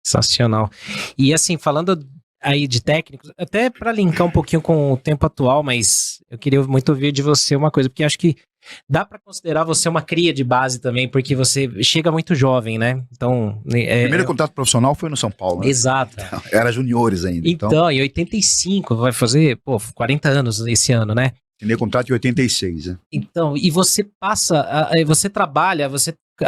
Sensacional. E assim, falando aí de técnicos, até para linkar um pouquinho com o tempo atual, mas eu queria muito ouvir de você uma coisa, porque acho que dá para considerar você uma cria de base também, porque você chega muito jovem, né? Então, primeiro contato profissional foi no São Paulo, né? Exato. Então, era juniores ainda. Então, em 85, vai fazer, 40 anos esse ano, né? Primeiro contrato em 86, né? Então, e você você trabalha,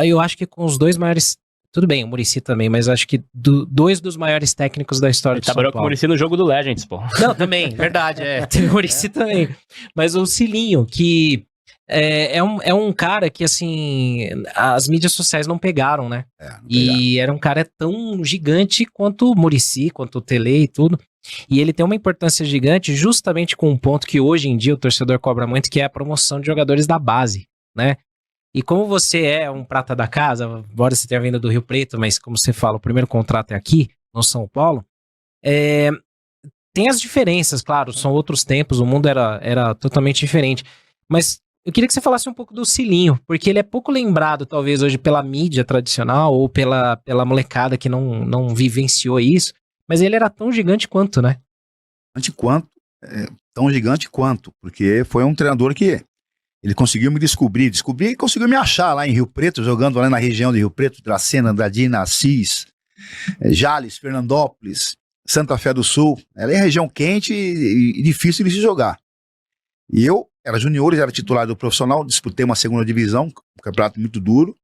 eu acho que com os dois maiores. Tudo bem, o Muricy também, mas acho que dois dos maiores técnicos da história de São Paulo. Trabalhou com o Muricy no jogo do Legends, pô. Não, também, verdade, teve o Muricy também. Mas o Cilinho, que é um cara que, assim, as mídias sociais não pegaram, né? E era um cara tão gigante quanto o Muricy, quanto o Tele e tudo. E ele tem uma importância gigante justamente com um ponto que hoje em dia o torcedor cobra muito, que é a promoção de jogadores da base, né? E como você é um prata da casa, embora você tenha vindo do Rio Preto, mas como você fala, o primeiro contrato é aqui, no São Paulo, tem as diferenças, claro, são outros tempos, o mundo era totalmente diferente. Mas eu queria que você falasse um pouco do Cilinho, porque ele é pouco lembrado, talvez, hoje pela mídia tradicional ou pela molecada que não vivenciou isso, mas ele era tão gigante quanto, né? Tão gigante quanto, porque foi um treinador que ele conseguiu me descobrir e conseguiu me achar lá em Rio Preto, jogando lá na região de Rio Preto, Dracena, Andradina, Assis, Jales, Fernandópolis, Santa Fé do Sul. Ela é região quente e difícil de se jogar. E eu era juniores, era titular do profissional, disputei uma segunda divisão, um campeonato muito duro.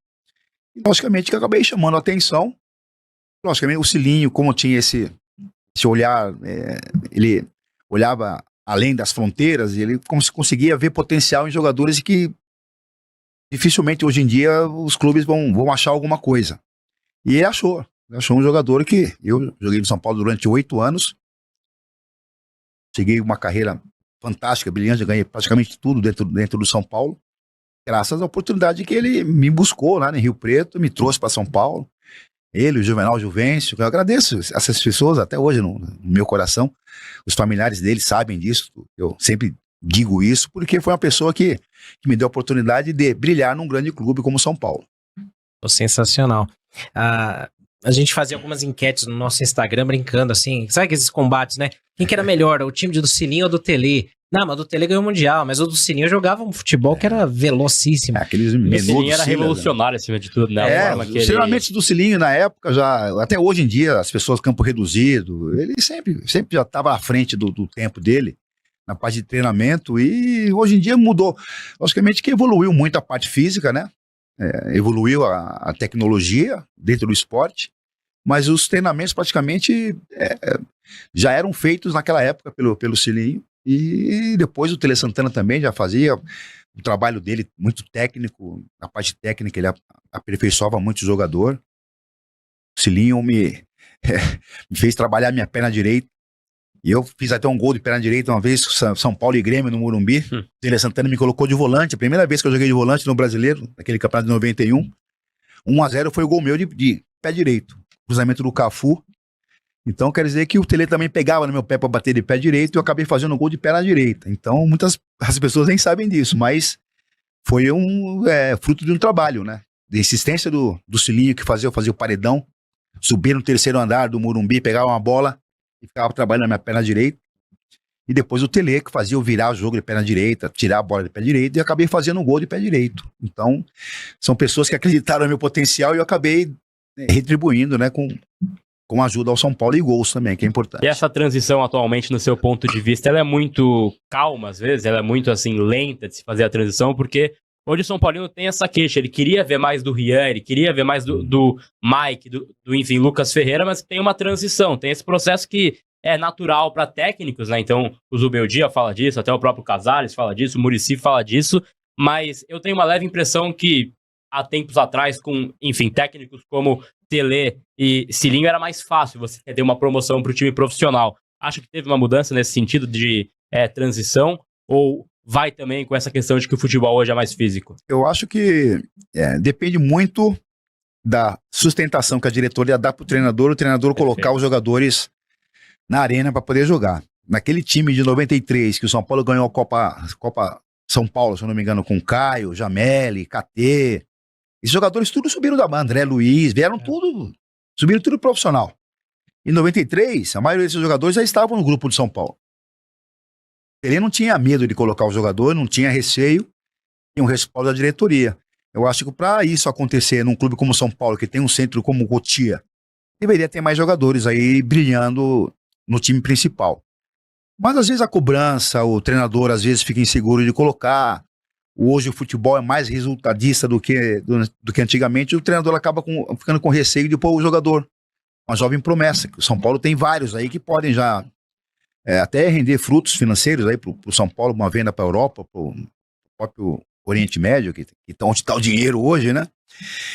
E logicamente que eu acabei chamando a atenção. Logicamente o Cilinho, como tinha esse olhar, ele olhava além das fronteiras, e ele conseguia ver potencial em jogadores que dificilmente hoje em dia os clubes vão achar alguma coisa. E ele achou um jogador que eu joguei no São Paulo durante 8 anos, segui uma carreira fantástica, brilhante, ganhei praticamente tudo dentro do São Paulo, graças à oportunidade que ele me buscou lá em Rio Preto, me trouxe para São Paulo. Ele, o Juvenal Juvencio, eu agradeço essas pessoas até hoje no meu coração. Os familiares dele sabem disso, eu sempre digo isso, porque foi uma pessoa que me deu a oportunidade de brilhar num grande clube como São Paulo. Sensacional. A gente fazia algumas enquetes no nosso Instagram brincando assim, sabe que esses combates, né? Quem que era melhor, o time do Cilinho ou do Tele? Não, mas o do Tele ganhou o Mundial, mas o do Cilinho jogava um futebol que era velocíssimo. Aqueles o Cilinho era revolucionário acima de tudo, né? Os treinamentos do Cilinho na época, até hoje em dia, as pessoas campo reduzido, ele sempre já estava à frente do tempo dele, na parte de treinamento, e hoje em dia mudou. Logicamente que evoluiu muito a parte física, né? Evoluiu a tecnologia dentro do esporte, mas os treinamentos praticamente já eram feitos naquela época pelo Cilinho. E depois o Tele Santana também já fazia o trabalho dele muito técnico, na parte técnica ele aperfeiçoava muito o jogador. O Cilinho me fez trabalhar minha perna direita, e eu fiz até um gol de perna direita uma vez, São Paulo e Grêmio no Morumbi. O Tele Santana me colocou de volante, a primeira vez que eu joguei de volante no Brasileiro, naquele campeonato de 91. 1-0 foi o gol meu de pé direito, cruzamento do Cafu. Então quer dizer que o Tele também pegava no meu pé para bater de pé direito e eu acabei fazendo um gol de perna direita. Então as pessoas nem sabem disso, mas foi fruto de um trabalho, né? De insistência do Cilinho, que fazia o paredão, subir no terceiro andar do Morumbi, pegava uma bola e ficava trabalhando na minha perna direita. E depois o Tele, que fazia eu virar o jogo de perna direita, tirar a bola de pé direito, e eu acabei fazendo um gol de pé direito. Então são pessoas que acreditaram no meu potencial e eu acabei retribuindo, né, com ajuda ao São Paulo e gols também, que é importante. E essa transição atualmente, no seu ponto de vista, ela é muito calma às vezes, ela é muito assim, lenta de se fazer a transição, porque hoje o São Paulino tem essa queixa, ele queria ver mais do Rian, ele queria ver mais do Mike, enfim, Lucas Ferreira, mas tem uma transição, tem esse processo que é natural para técnicos, né? Então o Zubeldia fala disso, até o próprio Casares fala disso, o Muricy fala disso, mas eu tenho uma leve impressão que há tempos atrás, com, enfim, técnicos como Tele e Cilinho, era mais fácil você ter uma promoção para o time profissional. Acho que teve uma mudança nesse sentido de transição, ou vai também com essa questão de que o futebol hoje é mais físico? Eu acho que depende muito da sustentação que a diretoria dá para o treinador colocar os jogadores na arena para poder jogar. Naquele time de 93, que o São Paulo ganhou a Copa São Paulo, se eu não me engano, com Caio, Jameli, KT, esses jogadores tudo subiram da banda, André Luiz, subiram tudo profissional. Em 93, a maioria desses jogadores já estavam no grupo de São Paulo. Ele não tinha medo de colocar o jogador, não tinha receio, tinha um respaldo da diretoria. Eu acho que para isso acontecer num clube como São Paulo, que tem um centro como o Cotia, deveria ter mais jogadores aí brilhando no time principal. Mas às vezes a cobrança, o treinador às vezes fica inseguro de colocar. Hoje o futebol é mais resultadista do que antigamente. O treinador acaba ficando com receio de pôr o jogador. Uma jovem promessa. O São Paulo tem vários aí que podem já até render frutos financeiros aí pro São Paulo, uma venda para a Europa, pro próprio Oriente Médio, que onde está o dinheiro hoje, né?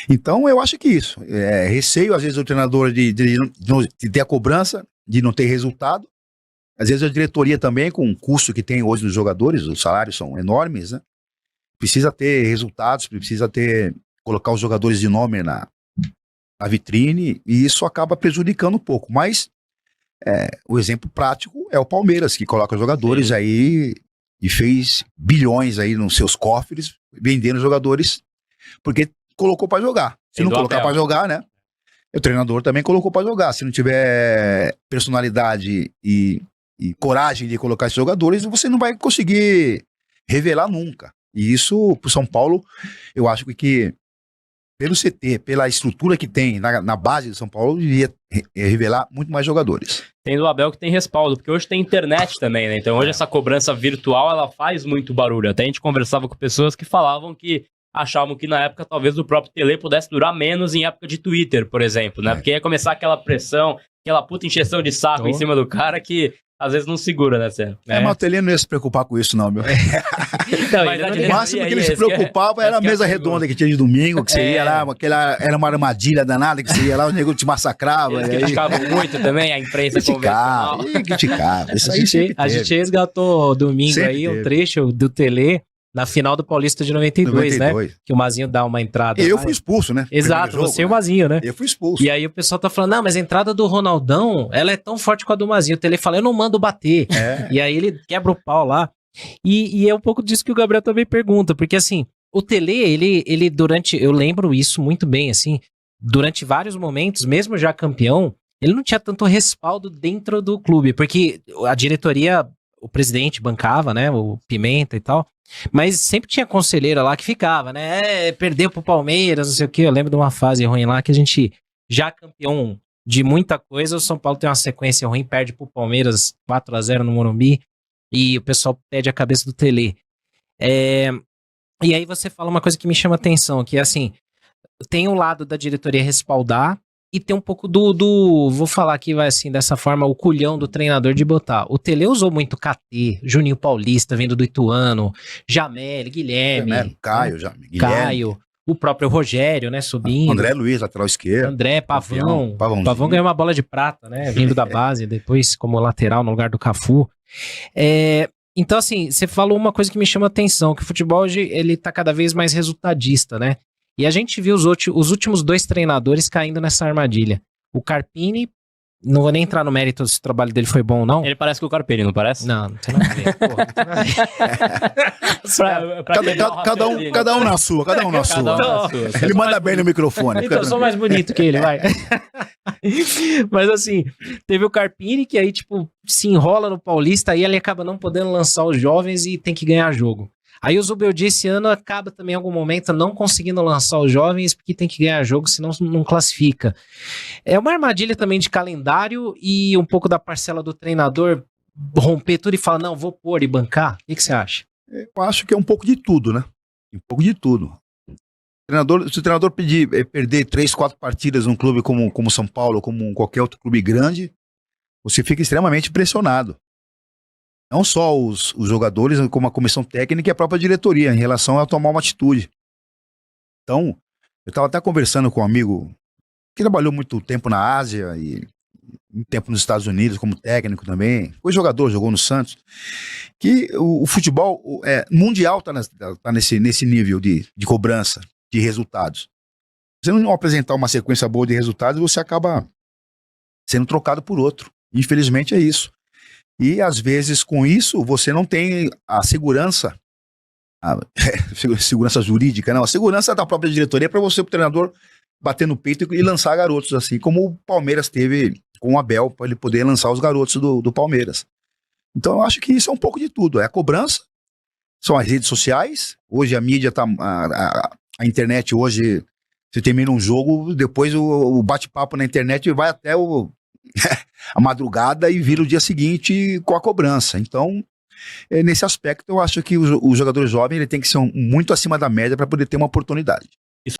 Então eu acho que isso. Receio às vezes o treinador de ter a cobrança, de não ter resultado. Às vezes a diretoria também, com o custo que tem hoje nos jogadores, os salários são enormes, né? Precisa ter resultados, precisa colocar os jogadores de nome na vitrine, e isso acaba prejudicando um pouco. Mas o exemplo prático é o Palmeiras, que coloca jogadores aí e fez bilhões aí nos seus cofres, vendendo jogadores, porque colocou para jogar. Se não colocar para jogar, né? O treinador também colocou para jogar. Se não tiver personalidade e coragem de colocar esses jogadores, você não vai conseguir revelar nunca. E isso, pro São Paulo, eu acho que pelo CT, pela estrutura que tem na base do São Paulo, devia revelar muito mais jogadores. Tem do Abel que tem respaldo, porque hoje tem internet também, né? Então hoje essa cobrança virtual, ela faz muito barulho. Até a gente conversava com pessoas que falavam que achavam que na época talvez o próprio Tele pudesse durar menos em época de Twitter, por exemplo, né? Porque ia começar aquela pressão, aquela puta encheção de saco em cima do cara que às vezes não segura, né, Sérgio? Mas o Tele não ia se preocupar com isso, não, meu. Então, o máximo que ele se preocupava era a mesa redonda que tinha de domingo, que você ia lá, era uma armadilha danada, que você ia lá, o nego te massacrava. Eles criticavam muito também, a imprensa convencional. Criticava. A gente resgatou domingo sempre aí um trecho do Tele na final do Paulista de 92, né? Que o Mazinho dá uma entrada. E eu fui expulso, né? Exato, jogo, você e o Mazinho, né? Eu fui expulso. E aí o pessoal tá falando, não, mas a entrada do Ronaldão, ela é tão forte quanto a do Mazinho. O Tele fala, eu não mando bater. E aí ele quebra o pau lá. E é um pouco disso que o Gabriel também pergunta, porque assim, o Tele, ele durante, eu lembro isso muito bem, assim, durante vários momentos, mesmo já campeão, ele não tinha tanto respaldo dentro do clube, porque a diretoria, o presidente bancava, né, o Pimenta e tal, mas sempre tinha conselheira lá que ficava, né, perdeu pro Palmeiras, não sei o que, eu lembro de uma fase ruim lá que a gente, já campeão de muita coisa, o São Paulo tem uma sequência ruim, perde pro Palmeiras 4-0 no Morumbi, e o pessoal pede a cabeça do Tele. E aí você fala uma coisa que me chama atenção, que é assim, tem um lado da diretoria respaldar, e tem um pouco vou falar aqui, vai assim, dessa forma, o culhão do treinador de botar. O Tele usou muito KT, Juninho Paulista, vindo do Ituano, Jamel, Guilherme, Caio, o próprio Rogério, né, subindo. André Luiz, lateral esquerdo. André, Pavão ganhou uma bola de prata, né, vindo da base, depois como lateral no lugar do Cafu. Então, assim, você falou uma coisa que me chama atenção, que o futebol hoje, ele tá cada vez mais resultadista, né? E a gente viu os últimos 2 treinadores caindo nessa armadilha. O Carpini, não vou nem entrar no mérito se o trabalho dele foi bom ou não. Ele parece com o Carpini, não parece? Não tem nada a ver. Pô, não tem nada a ver. Cada um na sua. Ele manda bem no microfone. Então, eu sou mais bonito que ele, vai. Mas assim, teve o Carpini que aí, tipo, se enrola no Paulista, aí ele acaba não podendo lançar os jovens e tem que ganhar jogo. Aí o Zubeldia esse ano acaba também em algum momento não conseguindo lançar os jovens porque tem que ganhar jogo, senão não classifica. É uma armadilha também de calendário e um pouco da parcela do treinador romper tudo e falar, não, vou pôr e bancar. O que você acha? Eu acho que é um pouco de tudo, né? Um pouco de tudo. Se o treinador perder 3, 4 partidas num clube como São Paulo, como qualquer outro clube grande, você fica extremamente pressionado. Não só os jogadores, como a comissão técnica e a própria diretoria, em relação a tomar uma atitude. Então, eu estava até conversando com um amigo que trabalhou muito tempo na Ásia e muito tempo nos Estados Unidos como técnico também, foi jogador, jogou no Santos, que o futebol mundial está nesse nível de cobrança, de resultados. Se você não apresentar uma sequência boa de resultados, você acaba sendo trocado por outro. Infelizmente é isso. E às vezes com isso você não tem a segurança, segurança jurídica, não, a segurança da própria diretoria para você, o treinador, bater no peito e lançar garotos, assim como o Palmeiras teve com o Abel para ele poder lançar os garotos do Palmeiras. Então eu acho que isso é um pouco de tudo. É a cobrança, são as redes sociais. Hoje a mídia tá. A internet hoje, você termina um jogo, depois o bate-papo na internet vai até a madrugada e vira o dia seguinte com a cobrança. Então, nesse aspecto, eu acho que o jogador jovem ele tem que ser muito acima da média para poder ter uma oportunidade. Isso.